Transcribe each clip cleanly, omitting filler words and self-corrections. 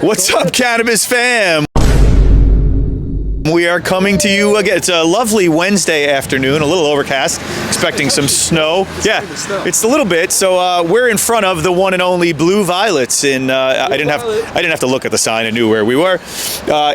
What's up, Cannabis fam? We are coming to you again. It's a lovely Wednesday afternoon, a little overcast, expecting some snow. Yeah, it's a little bit. So we're in front of the one and only Blue Violets in. I didn't have to look at the sign. I knew where we were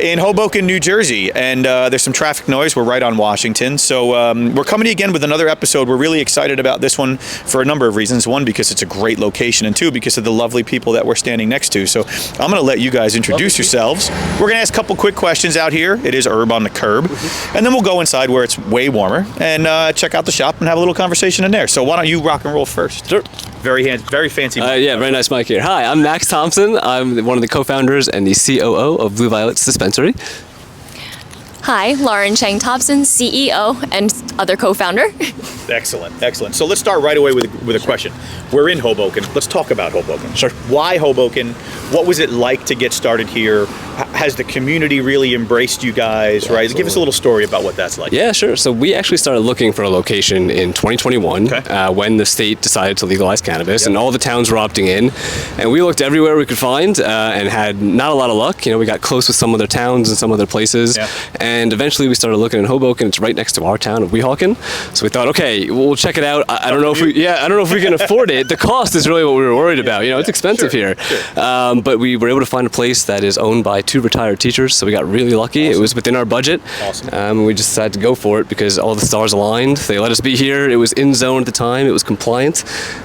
in Hoboken, New Jersey. And there's some traffic noise. We're right on Washington. So we're coming to you again with another episode. We're really excited about this one for a number of reasons. One, because it's a great location, and two, because of the lovely people that we're standing next to. So I'm going to let you guys introduce yourselves. We're going to ask a couple quick questions out here. It is herb on the curb, and then we'll go inside where it's way warmer and check out the shop and have a little conversation in there. So why don't you rock and roll first? Sure. Very fancy. Yeah, very nice mic here. Hi, I'm Max Thompson. I'm one of the co-founders and the COO of Blue Violets Dispensary. Hi, Lauren Chang Thompson, CEO and other co-founder. Excellent. So let's start right away with a question. We're in Hoboken. Let's talk about Hoboken. Sure. Why Hoboken? What was it like to get started here? Has the community really embraced you guys, right? Absolutely. Give us a little story about what that's like. Yeah, sure. So we actually started looking for a location in 2021 when the state decided to legalize cannabis, and all the towns were opting in. And we looked everywhere we could find and had not a lot of luck. You know, we got close with some other towns and some other places. Yeah. And eventually we started looking in Hoboken. It's right next to our town of Weehawken. So we thought, okay, we'll check it out. I don't know if we can afford it. The cost is really what we were worried about. You know, it's expensive here. But we were able to find a place that is owned by 2 retired teachers. So we got really lucky. Awesome. It was within our budget. Awesome. We just decided to go for it because all the stars aligned. They let us be here. It was in zone at the time. It was compliant.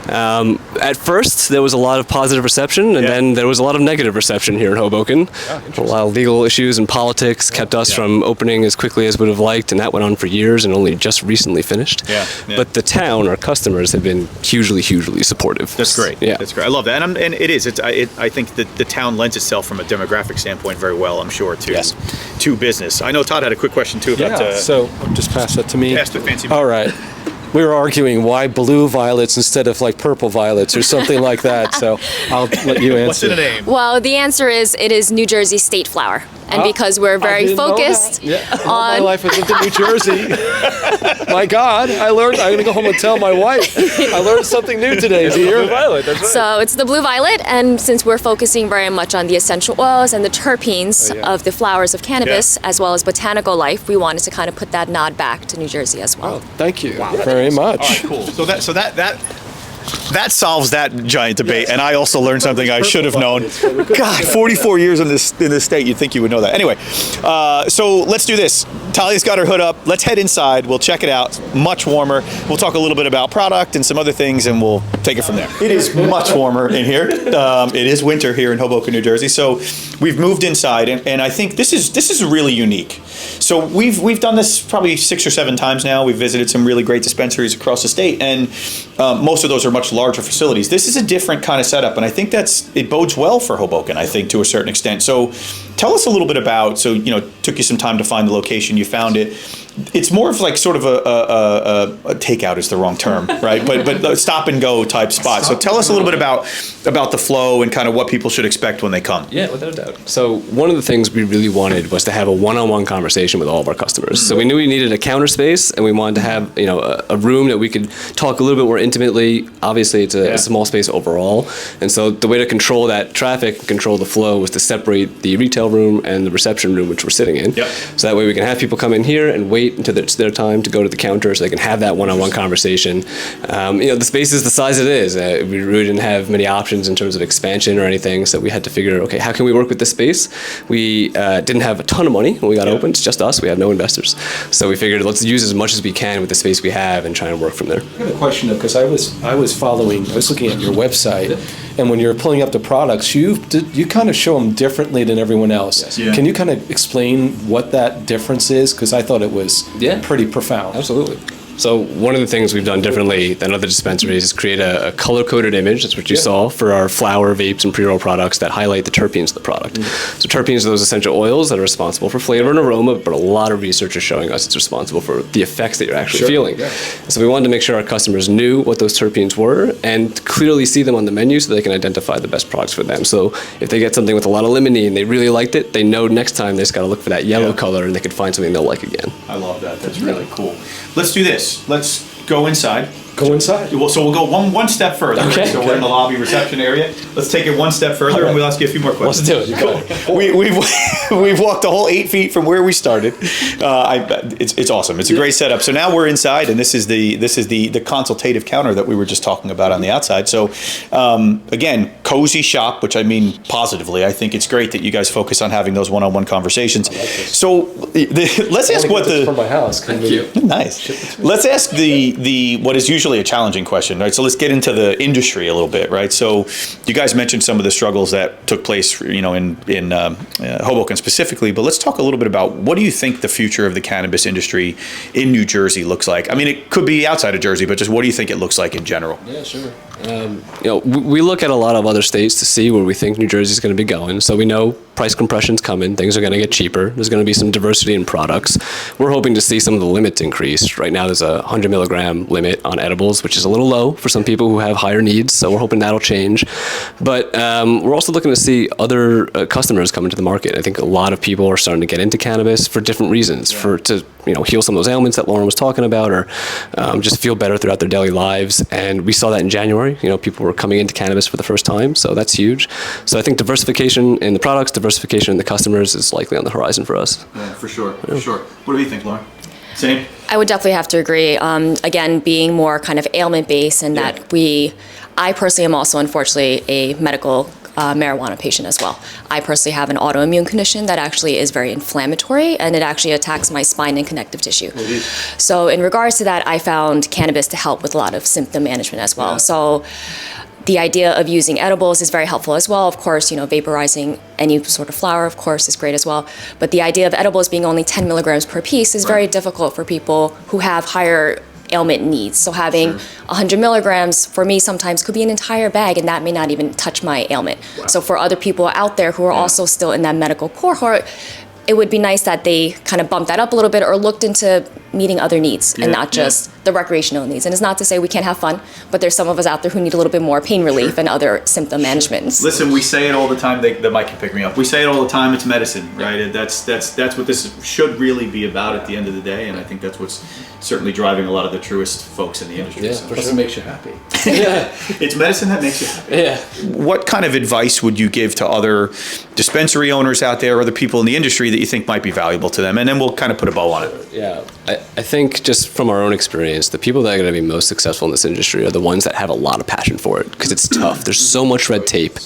At first, there was a lot of positive reception, and then there was a lot of negative reception here in Hoboken. A lot of legal issues and politics kept us from opening as quickly as we would have liked, and that went on for years and only just recently finished. But the town, our customers, have been hugely supportive. That's great. Yeah, that's great. I love that, and it is. I think that the town lends itself from a demographic standpoint very well, I'm sure, to business. I know Todd had a quick question too about. So just pass that to me. Pass the fancy. All right. We were arguing why blue violets instead of like purple violets or something like that. So I'll let you answer. What's in the name? Well, the answer is it is New Jersey state flower. And because we're very focused on... my life I lived in New Jersey. My God, I'm going to go home and tell my wife. I learned something new today, dear. Blue violet, that's right. So it's the blue violet, and since we're focusing very much on the essential oils and the terpenes of the flowers of cannabis, as well as botanical life, we wanted to kind of put that nod back to New Jersey as well. Oh, thank you very much. All right, cool. So that solves that giant debate, and I also learned something I should have known. God, 44 years in this state, you'd think you would know that. Anyway, so let's do this. Talia's got her hood up. Let's head inside. We'll check it out. It's much warmer. We'll talk a little bit about product and some other things, and we'll take it from there. It is much warmer in here. It is winter here in Hoboken, New Jersey. So we've moved inside, and I think this is really unique. So we've done this probably 6 or 7 times now. We've visited some really great dispensaries across the state, and most of those are much larger facilities. This is a different kind of setup, and I think it bodes well for Hoboken, I think, to a certain extent. So tell us a little bit about, took you some time to find the location, you found it. It's more of like sort of a takeout is the wrong term, right? But stop and go type spot. So tell us a little bit about the flow and kind of what people should expect when they come. Yeah, without a doubt. So one of the things we really wanted was to have a one-on-one conversation with all of our customers. So we knew we needed a counter space, and we wanted to have a room that we could talk a little bit more intimately. Obviously, it's a small space overall, and so the way to control that traffic, control the flow, was to separate the retail room and the reception room, which we're sitting in. Yep. So that way we can have people come in here and wait until it's their time to go to the counter so they can have that one-on-one conversation. The space is the size it is. We really didn't have many options in terms of expansion or anything, so we had to figure, okay, how can we work with this space? We didn't have a ton of money when we got open. It's just us. We have no investors. So we figured let's use as much as we can with the space we have and try and work from there. I have a question, though, because I was looking at your website, and when you're pulling up the products, you kind of show them differently than everyone else. Yes. Yeah. Can you kind of explain what that difference is? Because I thought it was pretty profound. Absolutely. So one of the things we've done differently than other dispensaries is create a color-coded image. That's what you saw for our flower, vapes, and pre-roll products that highlight the terpenes of the product. So terpenes are those essential oils that are responsible for flavor and aroma, but a lot of research is showing us it's responsible for the effects that you're actually feeling. Yeah. So we wanted to make sure our customers knew what those terpenes were and clearly see them on the menu so they can identify the best products for them. So if they get something with a lot of limonene and they really liked it, they know next time they just got to look for that yellow color and they can find something they'll like again. I love that. That's really cool. Let's do this. Let's go inside. Go inside. Well, so we'll go one step further. Okay. Right? So we're in the lobby reception area. Let's take it one step further, and we'll ask you a few more questions. Let's do it. Go. We've walked the whole 8 feet from where we started. It's awesome. It's a great setup. So now we're inside, and this is the consultative counter that we were just talking about on the outside. So again, cozy shop, which I mean positively. I think it's great that you guys focus on having those one-on-one conversations. So let's ask what the from my house. Thank you. Nice. Let's ask the what is usually a challenging question, right? So let's get into the industry a little bit, right? So you guys mentioned some of the struggles that took place, in Hoboken specifically, but let's talk a little bit about what do you think the future of the cannabis industry in New Jersey looks like? I mean, it could be outside of Jersey, but just what do you think it looks like in general? Yeah, sure. We look at a lot of other states to see where we think New Jersey is going to be going. So we know price compression's coming. Things are going to get cheaper. There's going to be some diversity in products. We're hoping to see some of the limits increase. Right now, there's a 100 milligram limit on edibles, which is a little low for some people who have higher needs. So we're hoping that'll change. But we're also looking to see other customers come into the market. I think a lot of people are starting to get into cannabis for different reasons, to heal some of those ailments that Lauren was talking about, or just feel better throughout their daily lives. And we saw that in January. People were coming into cannabis for the first time, so that's huge. So I think diversification in the products, diversification in the customers is likely on the horizon for us. Yeah, for sure. What do you think, Lauren? Same? I would definitely have to agree. Again, being more kind of ailment-based, and that I personally am also, unfortunately, a medical marijuana patient as well. I personally have an autoimmune condition that actually is very inflammatory, and it actually attacks my spine and connective tissue. So in regards to that, I found cannabis to help with a lot of symptom management as well. So the idea of using edibles is very helpful as well. Of course, vaporizing any sort of flower, of course, is great as well. But the idea of edibles being only 10 milligrams per piece is very difficult for people who have higher ailment needs. So having 100 milligrams for me sometimes could be an entire bag, and that may not even touch my ailment. So for other people out there who are also still in that medical cohort, it would be nice that they kind of bumped that up a little bit or looked into meeting other needs and not just the recreational needs. And it's not to say we can't have fun, but there's some of us out there who need a little bit more pain relief and other symptom management. Listen, we say it all the time. The mic can pick me up. We say it all the time. It's medicine, right? And that's what this should really be about at the end of the day. And I think that's what's certainly driving a lot of the truest folks in the industry. Yeah, So. plus it makes you happy. It's medicine that makes you happy. Yeah. What kind of advice would you give to other dispensary owners out there, or other people in the industry that you think might be valuable to them? And then we'll kind of put a bow on it. Yeah, I think just from our own experience, the people that are going to be most successful in this industry are the ones that have a lot of passion for it, because it's tough. There's so much red tape,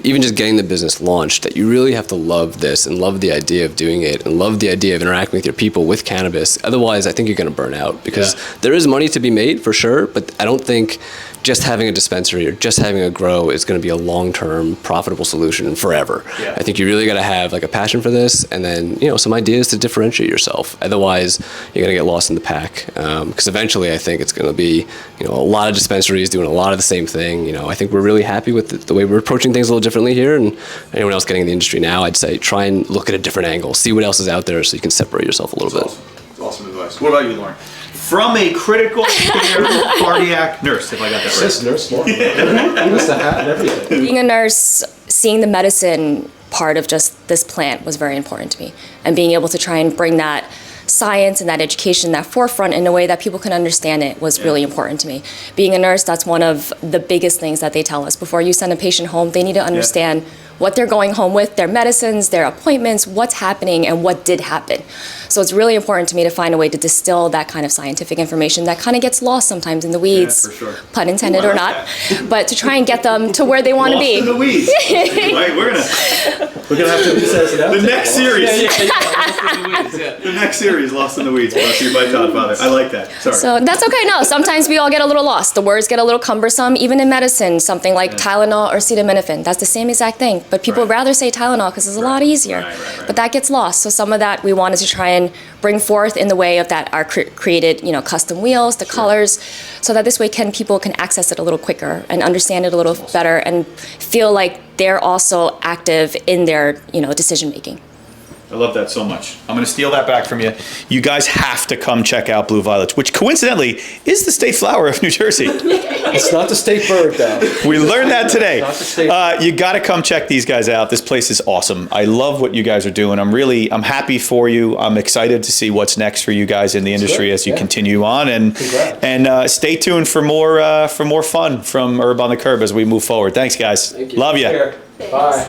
even just getting the business launched, that you really have to love this and love the idea of doing it and love the idea of interacting with your people with cannabis. Otherwise, I think you're going to burn out, because there is money to be made for sure, but I don't think just having a dispensary or just having a grow is going to be a long-term profitable solution forever. I think you really got to have like a passion for this, and then some ideas to differentiate yourself. Otherwise, you're going to get lost in the pack, because eventually I think it's going to be a lot of dispensaries doing a lot of the same thing. I think we're really happy with the way we're approaching things a little differently here, and anyone else getting in the industry now, I'd say try and look at a different angle, see what else is out there, so you can separate yourself a little bit. That's awesome advice. What about you, Lauren? From a critical care cardiac nurse, if I got that right. Sis, nurse, Lauren. Give us the hat and everything. Being a nurse, seeing the medicine part of just this plant was very important to me, and being able to try and bring that science and that education, that forefront in a way that people can understand it was really important to me. Being a nurse, that's one of the biggest things that they tell us. Before you send a patient home, they need to understand what they're going home with, their medicines, their appointments, what's happening, and what did happen. So it's really important to me to find a way to distill that kind of scientific information that kind of gets lost sometimes in the weeds, pun intended or not, but to try and get them to where they want to be. Lost in the weeds. Right, we're gonna have to The next series. Yeah. The next series, Lost in the Weeds, brought to you by Toddfather. I like that. Sorry. So that's okay. No, sometimes we all get a little lost. The words get a little cumbersome. Even in medicine, something like Tylenol or acetaminophen, that's the same exact thing. But people rather say Tylenol because it's a lot easier. But that gets lost. So some of that we wanted to try and bring forth in the way of that our created, custom wheels, the colors, so that this way people can access it a little quicker and understand it a little better and feel like they're also active in their, decision making. I love that so much. I'm going to steal that back from you. You guys have to come check out Blue Violets, which coincidentally is the state flower of New Jersey. It's not the state bird, though. We learned that today. Not the state You got to come check these guys out. This place is awesome. I love what you guys are doing. I'm happy for you. I'm excited to see what's next for you guys in the industry as you continue on. And stay tuned for more fun from Herb on the Curb as we move forward. Thanks, guys. Thank you. Love you. Bye.